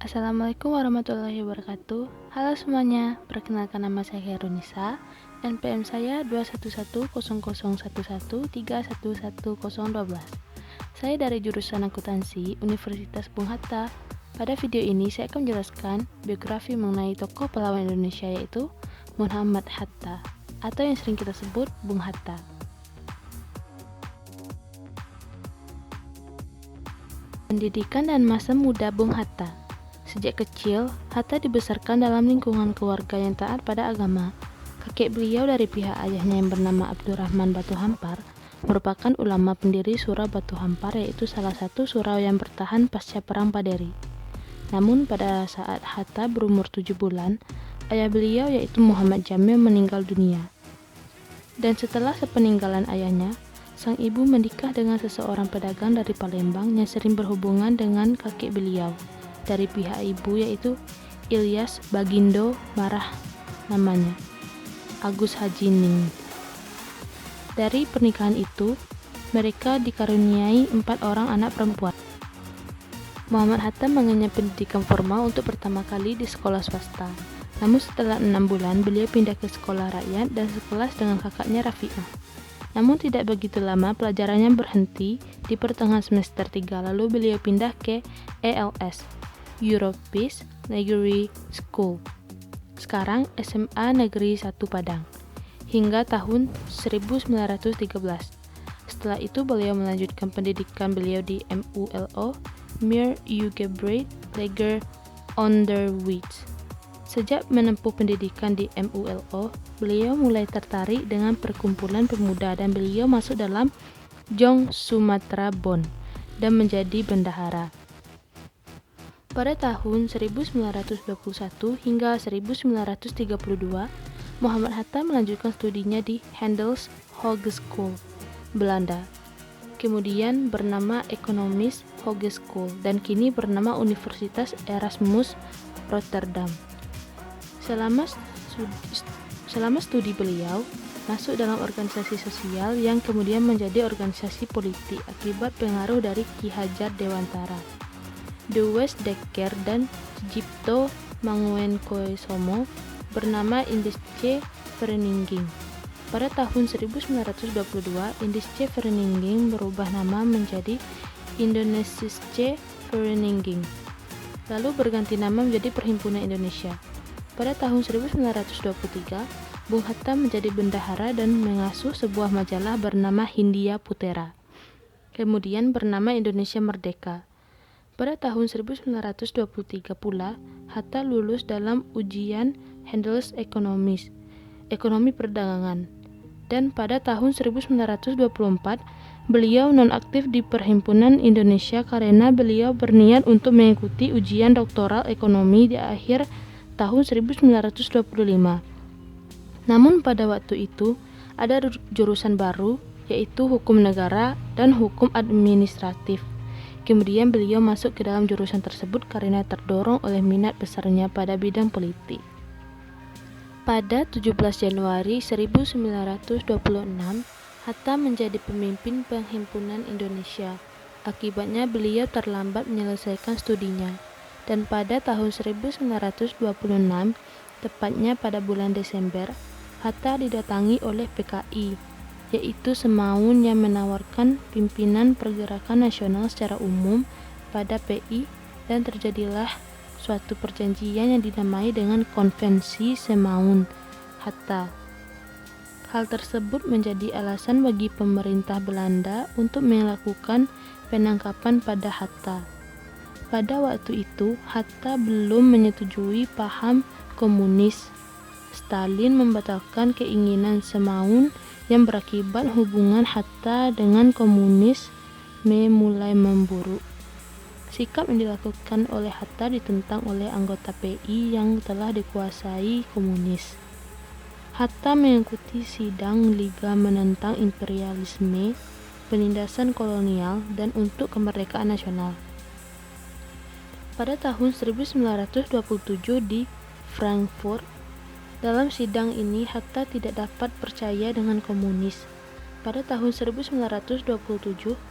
Assalamualaikum warahmatullahi wabarakatuh. Halo semuanya, perkenalkan nama saya Herunisa. NPM saya 21100113112. Saya dari jurusan akuntansi Universitas Bung Hatta. Pada video ini saya akan menjelaskan biografi mengenai tokoh pahlawan Indonesia yaitu Muhammad Hatta atau yang sering kita sebut Bung Hatta. Pendidikan dan masa muda Bung Hatta. Sejak kecil, Hatta dibesarkan dalam lingkungan keluarga yang taat pada agama. Kakek beliau dari pihak ayahnya yang bernama Abdurrahman Batu Hampar merupakan ulama pendiri surau Batu Hampar, yaitu salah satu surau yang bertahan pasca Perang Paderi. Namun pada saat Hatta berumur 7 bulan, ayah beliau yaitu Muhammad Jamil meninggal dunia. Dan setelah sepeninggalan ayahnya, sang ibu menikah dengan seseorang pedagang dari Palembang yang sering berhubungan dengan kakek beliau. Dari pihak ibu yaitu Ilyas Bagindo Marah namanya, Agus Hajining. Dari pernikahan itu, mereka dikaruniai 4 orang anak perempuan. Muhammad Hatta mengenyam pendidikan formal untuk pertama kali di sekolah swasta. Namun setelah 6 bulan, beliau pindah ke sekolah rakyat dan sekelas dengan kakaknya Rafi'ah. Namun tidak begitu lama pelajarannya berhenti di pertengahan semester 3, lalu beliau pindah ke ELS, Europese Negeri School, sekarang SMA Negeri 1 Padang, hingga tahun 1913. Setelah itu beliau melanjutkan pendidikan beliau di MULO, Mir Ugebreid Lager Onderwijs. Sejak menempuh pendidikan di MULO, beliau mulai tertarik dengan perkumpulan pemuda dan beliau masuk dalam Jong Sumatera Bond dan menjadi bendahara. Pada tahun 1921 hingga 1932, Muhammad Hatta melanjutkan studinya di Handels Hogeschool, Belanda. Kemudian bernama Economis Hogeschool dan kini bernama Universitas Erasmus Rotterdam. Selama studi beliau masuk dalam organisasi sosial yang kemudian menjadi organisasi politik akibat pengaruh dari Ki Hajar Dewantara, De Westdekker dan Sucipto Mangkuegsomo bernama Indische Vereniging. Pada tahun 1922, Indische Vereniging berubah nama menjadi Indonesische Vereniging, lalu berganti nama menjadi Perhimpunan Indonesia. Pada tahun 1923, Bung Hatta menjadi bendahara dan mengasuh sebuah majalah bernama Hindia Putera, kemudian bernama Indonesia Merdeka. Pada tahun 1923 pula, Hatta lulus dalam ujian Handels Economis, Ekonomi Perdagangan, dan pada tahun 1924 beliau nonaktif di Perhimpunan Indonesia karena beliau berniat untuk mengikuti ujian doktoral ekonomi di akhir tahun 1925. Namun pada waktu itu ada jurusan baru yaitu hukum negara dan hukum administratif. Kemudian beliau masuk ke dalam jurusan tersebut karena terdorong oleh minat besarnya pada bidang politik. Pada 17 Januari 1926, Hatta menjadi pemimpin Perhimpunan Indonesia. Akibatnya beliau terlambat menyelesaikan studinya. Dan pada tahun 1926, tepatnya pada bulan Desember, Hatta didatangi oleh PKI, yaitu Semaun yang menawarkan pimpinan pergerakan nasional secara umum pada PI, dan terjadilah suatu perjanjian yang dinamai dengan Konvensi Semaun Hatta. Hal tersebut menjadi alasan bagi pemerintah Belanda untuk melakukan penangkapan pada Hatta. Pada waktu itu, Hatta belum menyetujui paham komunis. Stalin membatalkan keinginan Semaun yang berakibat hubungan Hatta dengan komunis mulai memburuk. Sikap yang dilakukan oleh Hatta ditentang oleh anggota PI yang telah dikuasai komunis. Hatta mengikuti sidang Liga menentang imperialisme, penindasan kolonial, dan untuk kemerdekaan nasional. Pada tahun 1927 di Frankfurt, dalam sidang ini Hatta tidak dapat percaya dengan komunis. Pada tahun 1927,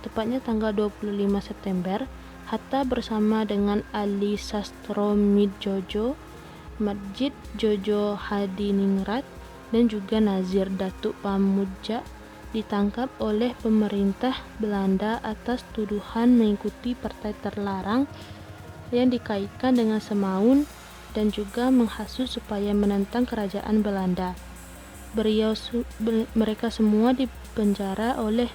tepatnya tanggal 25 September, Hatta bersama dengan Ali Sastroningrat, Madjid Jojo Hadiningrat, dan juga Nazir Datuk Pamuja ditangkap oleh pemerintah Belanda atas tuduhan mengikuti partai terlarang yang dikaitkan dengan Semaun dan juga menghasut supaya menentang kerajaan Belanda. Mereka semua dipenjara oleh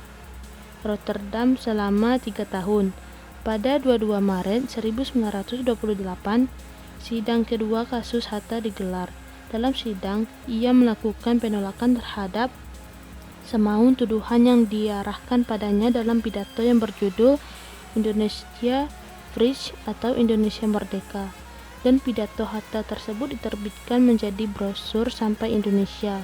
Rotterdam selama 3 tahun. Pada 22 Maret 1928, sidang kedua kasus Hatta digelar. Dalam sidang, ia melakukan penolakan terhadap Semaun tuduhan yang diarahkan padanya dalam pidato yang berjudul Indonesia Vrij atau Indonesia Merdeka. Dan pidato Hatta tersebut diterbitkan menjadi brosur sampai Indonesia.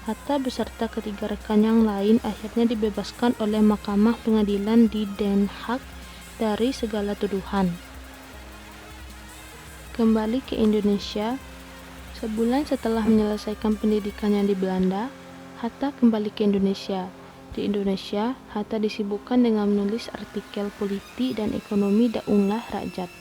Hatta beserta ketiga rekan yang lain akhirnya dibebaskan oleh Mahkamah Pengadilan di Den Haag dari segala tuduhan. Kembali ke Indonesia, sebulan setelah menyelesaikan pendidikannya di Belanda, Hatta kembali ke Indonesia. Di Indonesia, Hatta disibukkan dengan menulis artikel politik dan ekonomi dakwah rakyat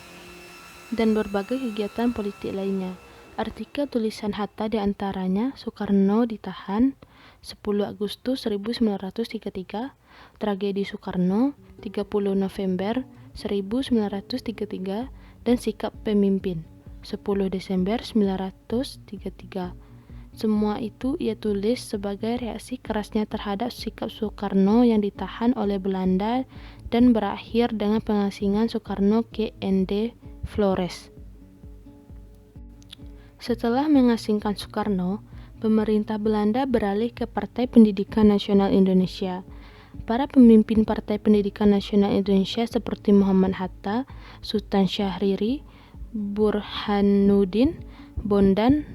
dan berbagai kegiatan politik lainnya. Artikel tulisan Hatta diantaranya Soekarno ditahan 10 Agustus 1933, Tragedi Soekarno 30 November 1933, dan Sikap Pemimpin 10 Desember 1933. Semua itu ia tulis sebagai reaksi kerasnya terhadap sikap Soekarno yang ditahan oleh Belanda dan berakhir dengan pengasingan Soekarno ke ND Flores. Setelah mengasingkan Soekarno, pemerintah Belanda beralih ke Partai Pendidikan Nasional Indonesia. Para pemimpin Partai Pendidikan Nasional Indonesia seperti Muhammad Hatta, Sultan Syahrini, Burhanuddin, Bondan,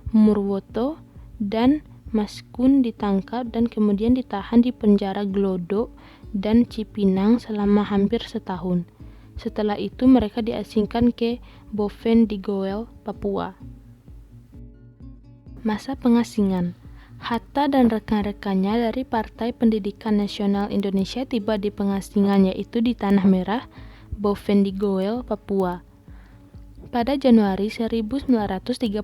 Murwoto, dan Maskun ditangkap dan kemudian ditahan di penjara Glodok dan Cipinang selama hampir setahun. Setelah itu mereka diasingkan ke Bovendigawel, Papua. Masa pengasingan. Hatta dan rekan-rekannya dari Partai Pendidikan Nasional Indonesia tiba di pengasingan, yaitu di Tanah Merah, Bovendigawel, Papua. Pada Januari 1935,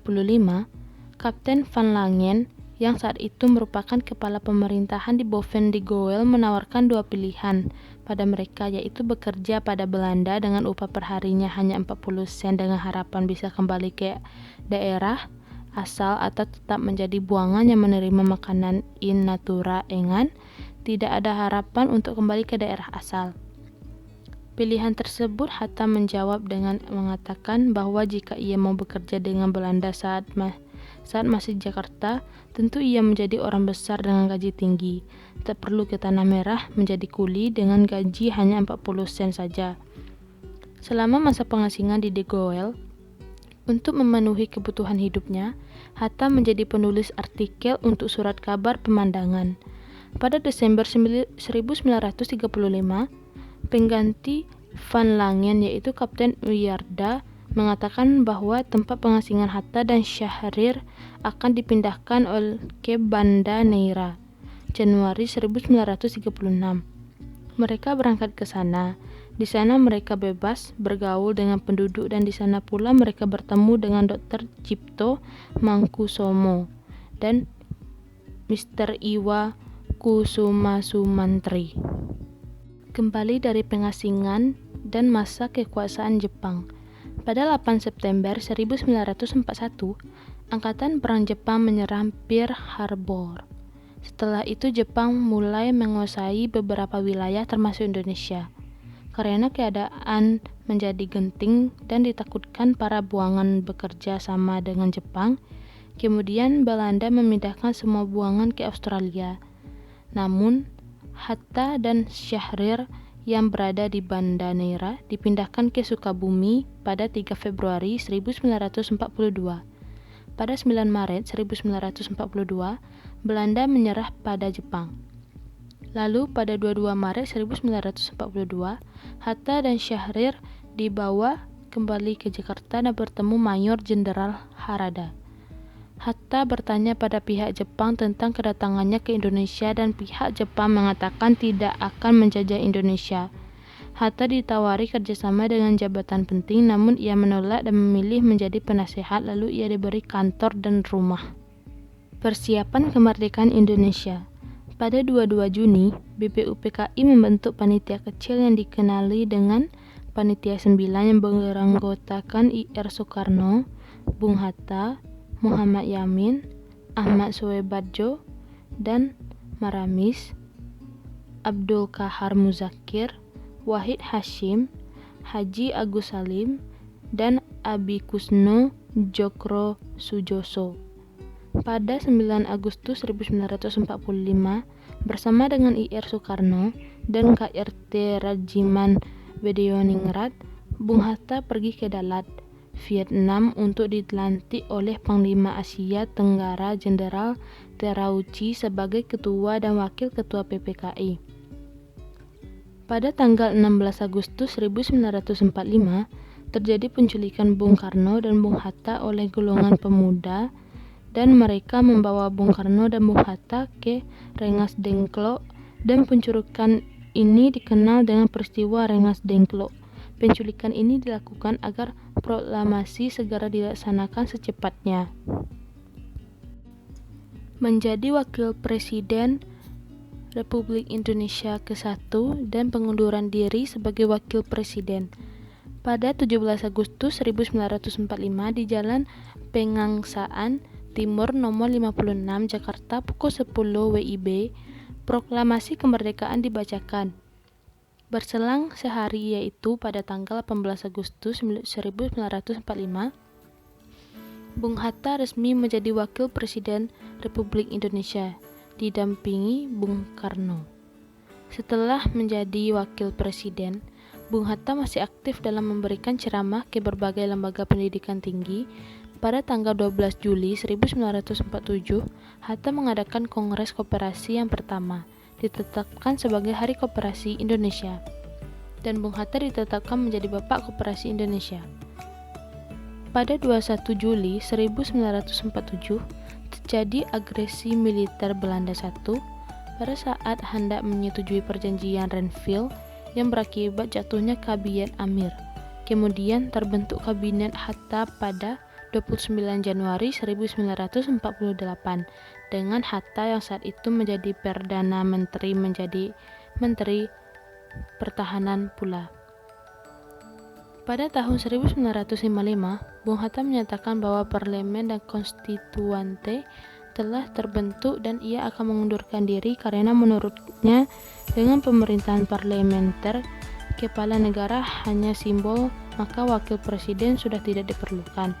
Kapten Van Langen, yang saat itu merupakan kepala pemerintahan di Bovendigawel, menawarkan dua pilihan pada mereka, yaitu bekerja pada Belanda dengan upah perharinya hanya 40 sen dengan harapan bisa kembali ke daerah asal atau tetap menjadi buangan yang menerima makanan in natura engan, tidak ada harapan untuk kembali ke daerah asal. Pilihan tersebut Hatta menjawab dengan mengatakan bahwa jika ia mau bekerja dengan Belanda saat masih di Jakarta, tentu ia menjadi orang besar dengan gaji tinggi. Tak perlu ke Tanah Merah menjadi kuli dengan gaji hanya 40 sen saja. Selama masa pengasingan di Digawel, untuk memenuhi kebutuhan hidupnya, Hatta menjadi penulis artikel untuk surat kabar pemandangan. Pada Desember 1935, pengganti Van Langen yaitu Kapten Wiyarda mengatakan bahwa tempat pengasingan Hatta dan Syahrir akan dipindahkan ke Banda Neira, Januari 1936. Mereka berangkat ke sana. Di sana mereka bebas bergaul dengan penduduk dan di sana pula mereka bertemu dengan Dr. Cipto Mangkusomo dan Mr. Iwa Kusumasumantri. Kembali dari pengasingan dan masa kekuasaan Jepang. Pada 8 September 1941, Angkatan Perang Jepang menyerang Pearl Harbor. Setelah itu Jepang mulai menguasai beberapa wilayah termasuk Indonesia. Karena keadaan menjadi genting dan ditakutkan para buangan bekerja sama dengan Jepang, kemudian Belanda memindahkan semua buangan ke Australia. Namun, Hatta dan Syahrir yang berada di Banda Neira dipindahkan ke Sukabumi pada 3 Februari 1942. Pada 9 Maret 1942, Belanda menyerah pada Jepang. Lalu pada 22 Maret 1942, Hatta dan Syahrir dibawa kembali ke Jakarta dan bertemu Mayor Jenderal Harada. Hatta bertanya pada pihak Jepang tentang kedatangannya ke Indonesia dan pihak Jepang mengatakan tidak akan menjajah Indonesia. Hatta ditawari kerjasama dengan jabatan penting, namun ia menolak dan memilih menjadi penasehat, lalu ia diberi kantor dan rumah. Persiapan kemerdekaan Indonesia. Pada 22 Juni, BPUPKI membentuk panitia kecil yang dikenali dengan Panitia 9 yang beranggotakan Ir Soekarno, Bung Hatta, Muhammad Yamin, Ahmad Soebadjo, dan Maramis, Abdul Kahar Muzakir, Wahid Hashim, Haji Agus Salim, dan Abi Kusno Djokro Sujoso. Pada 9 Agustus 1945, bersama dengan Ir Soekarno dan KRT Rajiman Bedioningrat, Bung Hatta pergi ke Dalat, Vietnam untuk dilantik oleh Panglima Asia Tenggara Jenderal Terauchi sebagai ketua dan wakil ketua PPKI. Pada tanggal 16 Agustus 1945, terjadi penculikan Bung Karno dan Bung Hatta oleh golongan pemuda, dan mereka membawa Bung Karno dan Bung Hatta ke Rengas Dengklok, dan penculikan ini dikenal dengan peristiwa Rengas Dengklok. Penculikan ini dilakukan agar proklamasi segera dilaksanakan secepatnya. Menjadi wakil presiden Republik Indonesia ke-1 dan pengunduran diri sebagai wakil presiden. Pada 17 Agustus 1945 di Jalan Pengangsaan Timur nomor 56 Jakarta pukul 10 WIB, proklamasi kemerdekaan dibacakan. Berselang sehari, yaitu pada tanggal 18 Agustus 1945, Bung Hatta resmi menjadi wakil presiden Republik Indonesia, didampingi Bung Karno. Setelah menjadi wakil presiden, Bung Hatta masih aktif dalam memberikan ceramah ke berbagai lembaga pendidikan tinggi. Pada tanggal 12 Juli 1947, Hatta mengadakan Kongres Koperasi yang pertama, ditetapkan sebagai Hari Koperasi Indonesia, dan Bung Hatta ditetapkan menjadi Bapak Koperasi Indonesia. Pada 21 Juli 1947, terjadi agresi militer Belanda I pada saat hendak menyetujui perjanjian Renville yang berakibat jatuhnya Kabinet Amir. Kemudian terbentuk Kabinet Hatta pada 29 Januari 1948 dengan Hatta yang saat itu menjadi Perdana Menteri menjadi Menteri Pertahanan pula. Pada tahun 1955, Bung Hatta menyatakan bahwa parlemen dan konstituante telah terbentuk dan ia akan mengundurkan diri karena menurutnya dengan pemerintahan parlementer, kepala negara hanya simbol, maka wakil presiden sudah tidak diperlukan.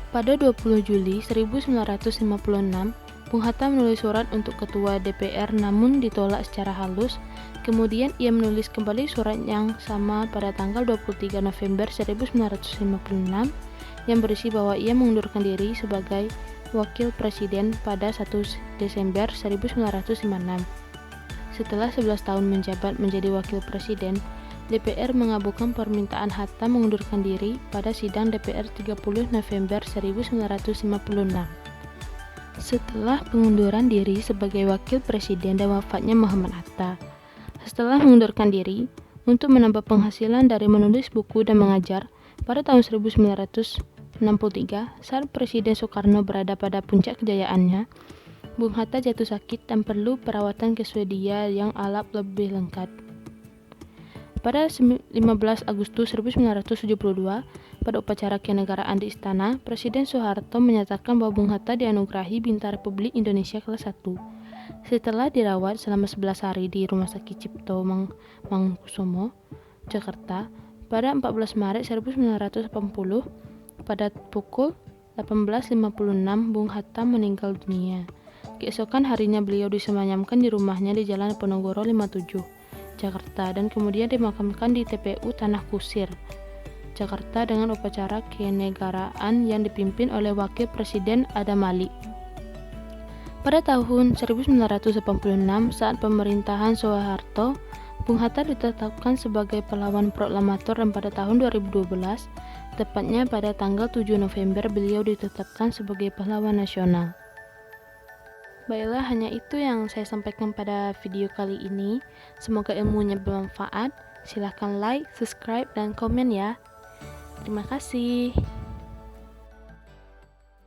Pada 20 Juli 1956, Bung Hatta menulis surat untuk ketua DPR namun ditolak secara halus. Kemudian ia menulis kembali surat yang sama pada tanggal 23 November 1956 yang berisi bahwa ia mengundurkan diri sebagai wakil presiden pada 1 Desember 1956. Setelah 11 tahun menjabat menjadi wakil presiden, DPR mengabulkan permintaan Hatta mengundurkan diri pada sidang DPR 30 November 1956. Setelah pengunduran diri sebagai wakil presiden dan wafatnya Muhammad Hatta, setelah mengundurkan diri untuk menambah penghasilan dari menulis buku dan mengajar, pada tahun 1963 saat Presiden Soekarno berada pada puncak kejayaannya, Bung Hatta jatuh sakit dan perlu perawatan ke Swedia yang alat lebih lengkap. Pada 15 Agustus 1972, pada upacara kenegaraan di Istana, Presiden Soeharto menyatakan bahwa Bung Hatta dianugerahi Bintang Republik Indonesia kelas 1. Setelah dirawat selama 11 hari di Rumah Sakit Cipto Mangunkusumo, Jakarta, pada 14 Maret 1980, pada pukul 18.56, Bung Hatta meninggal dunia. Keesokan harinya beliau disemayamkan di rumahnya di Jalan Ponorogo 57, Jakarta, dan kemudian dimakamkan di TPU Tanah Kusir, Jakarta dengan upacara kenegaraan yang dipimpin oleh Wakil Presiden Adam Malik. Pada tahun 1986, saat pemerintahan Soeharto, Bung Hatta ditetapkan sebagai pahlawan proklamator dan pada tahun 2012, tepatnya pada tanggal 7 November, beliau ditetapkan sebagai pahlawan nasional. Baiklah, hanya itu yang saya sampaikan pada video kali ini. Semoga ilmunya bermanfaat. Silahkan like, subscribe, dan komen ya. Terima kasih.